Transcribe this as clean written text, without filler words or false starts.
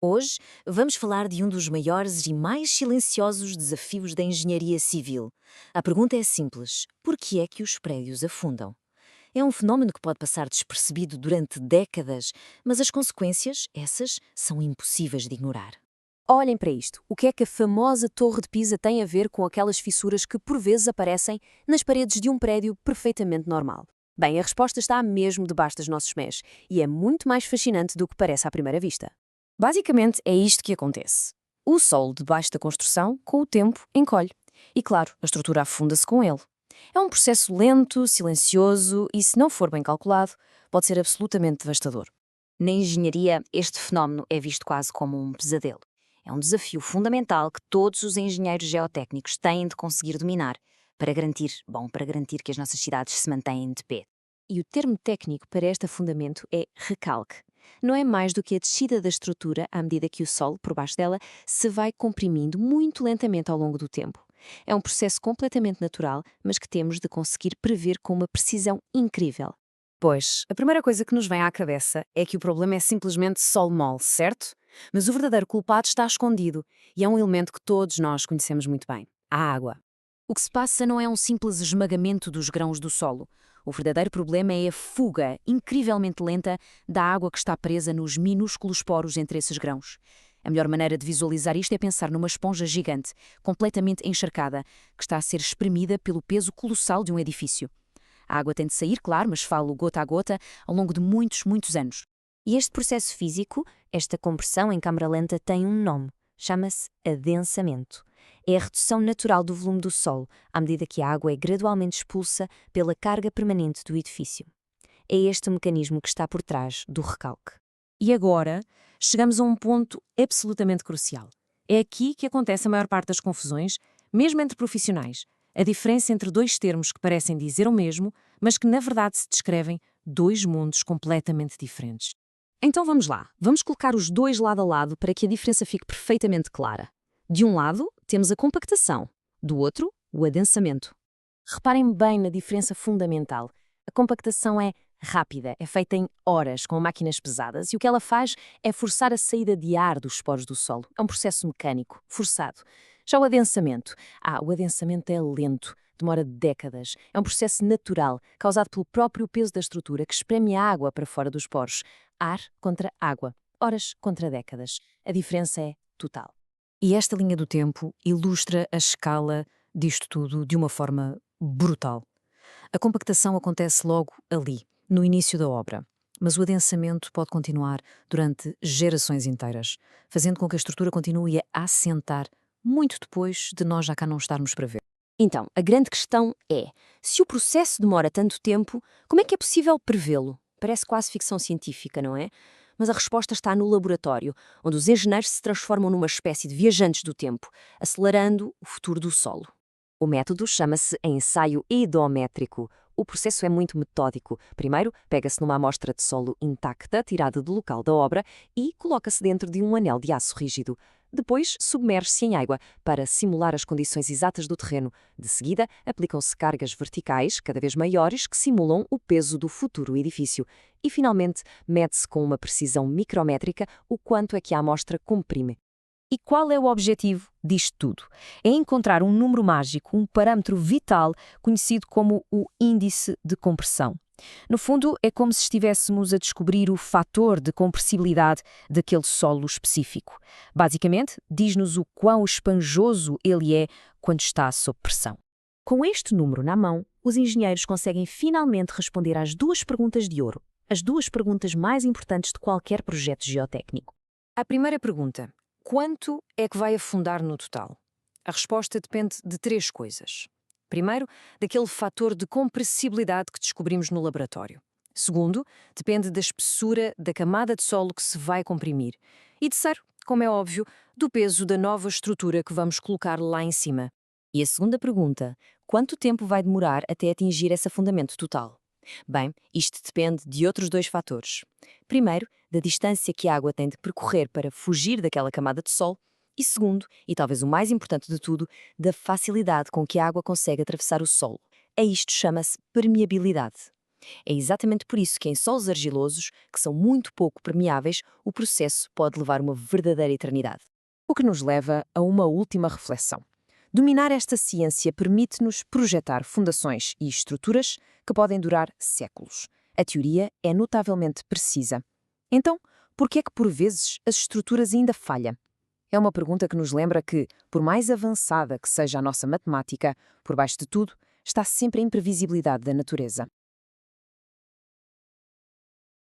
Hoje vamos falar de um dos maiores e mais silenciosos desafios da engenharia civil. A pergunta é simples: por que é que os prédios afundam? É um fenómeno que pode passar despercebido durante décadas, mas as consequências, essas, são impossíveis de ignorar. Olhem para isto. O que é que a famosa Torre de Pisa tem a ver com aquelas fissuras que por vezes aparecem nas paredes de um prédio perfeitamente normal? Bem, a resposta está mesmo debaixo dos nossos pés e é muito mais fascinante do que parece à primeira vista. Basicamente, é isto que acontece. O solo debaixo da construção, com o tempo, encolhe. E claro, a estrutura afunda-se com ele. É um processo lento, silencioso e, se não for bem calculado, pode ser absolutamente devastador. Na engenharia, este fenómeno é visto quase como um pesadelo. É um desafio fundamental que todos os engenheiros geotécnicos têm de conseguir dominar para garantir que as nossas cidades se mantêm de pé. E o termo técnico para este afundamento é recalque. Não é mais do que a descida da estrutura à medida que o solo, por baixo dela, se vai comprimindo muito lentamente ao longo do tempo. É um processo completamente natural, mas que temos de conseguir prever com uma precisão incrível. Pois, a primeira coisa que nos vem à cabeça é que o problema é simplesmente solo mole, certo? Mas o verdadeiro culpado está escondido e é um elemento que todos nós conhecemos muito bem: a água. O que se passa não é um simples esmagamento dos grãos do solo. O verdadeiro problema é a fuga incrivelmente lenta da água que está presa nos minúsculos poros entre esses grãos. A melhor maneira de visualizar isto é pensar numa esponja gigante, completamente encharcada, que está a ser espremida pelo peso colossal de um edifício. A água tem de sair, claro, mas falo gota a gota, ao longo de muitos, muitos anos. E este processo físico, esta compressão em câmara lenta, tem um nome. Chama-se adensamento. É a redução natural do volume do solo, à medida que a água é gradualmente expulsa pela carga permanente do edifício. É este o mecanismo que está por trás do recalque. E agora, chegamos a um ponto absolutamente crucial. É aqui que acontece a maior parte das confusões, mesmo entre profissionais. A diferença entre dois termos que parecem dizer o mesmo, mas que na verdade se descrevem dois mundos completamente diferentes. Então vamos lá, vamos colocar os dois lado a lado para que a diferença fique perfeitamente clara. De um lado, temos a compactação, do outro, o adensamento. Reparem bem na diferença fundamental. A compactação é rápida, é feita em horas com máquinas pesadas e o que ela faz é forçar a saída de ar dos poros do solo. É um processo mecânico, forçado. Já o adensamento é lento, demora décadas. É um processo natural, causado pelo próprio peso da estrutura que espreme a água para fora dos poros. Ar contra água, horas contra décadas. A diferença é total. E esta linha do tempo ilustra a escala disto tudo de uma forma brutal. A compactação acontece logo ali, no início da obra, mas o adensamento pode continuar durante gerações inteiras, fazendo com que a estrutura continue a assentar muito depois de nós já cá não estarmos para ver. Então, a grande questão é, se o processo demora tanto tempo, como é que é possível prevê-lo? Parece quase ficção científica, não é? Mas a resposta está no laboratório, onde os engenheiros se transformam numa espécie de viajantes do tempo, acelerando o futuro do solo. O método chama-se ensaio idométrico. O processo é muito metódico. Primeiro, pega-se numa amostra de solo intacta, tirada do local da obra, e coloca-se dentro de um anel de aço rígido. Depois, submerge-se em água para simular as condições exatas do terreno. De seguida, aplicam-se cargas verticais, cada vez maiores, que simulam o peso do futuro edifício. E, finalmente, mede-se com uma precisão micrométrica o quanto é que a amostra comprime. E qual é o objetivo disto tudo? É encontrar um número mágico, um parâmetro vital, conhecido como o índice de compressão. No fundo, é como se estivéssemos a descobrir o fator de compressibilidade daquele solo específico. Basicamente, diz-nos o quão esponjoso ele é quando está sob pressão. Com este número na mão, os engenheiros conseguem finalmente responder às duas perguntas de ouro, as duas perguntas mais importantes de qualquer projeto geotécnico. A primeira pergunta: quanto é que vai afundar no total? A resposta depende de três coisas. Primeiro, daquele fator de compressibilidade que descobrimos no laboratório. Segundo, depende da espessura da camada de solo que se vai comprimir. E terceiro, como é óbvio, do peso da nova estrutura que vamos colocar lá em cima. E a segunda pergunta: quanto tempo vai demorar até atingir esse afundamento total? Bem, isto depende de outros dois fatores. Primeiro, da distância que a água tem de percorrer para fugir daquela camada de solo. E segundo, e talvez o mais importante de tudo, da facilidade com que a água consegue atravessar o solo. A isto chama-se permeabilidade. É exatamente por isso que em solos argilosos, que são muito pouco permeáveis, o processo pode levar uma verdadeira eternidade. O que nos leva a uma última reflexão. Dominar esta ciência permite-nos projetar fundações e estruturas que podem durar séculos. A teoria é notavelmente precisa. Então, por que é que por vezes as estruturas ainda falham? É uma pergunta que nos lembra que, por mais avançada que seja a nossa matemática, por baixo de tudo está sempre a imprevisibilidade da natureza.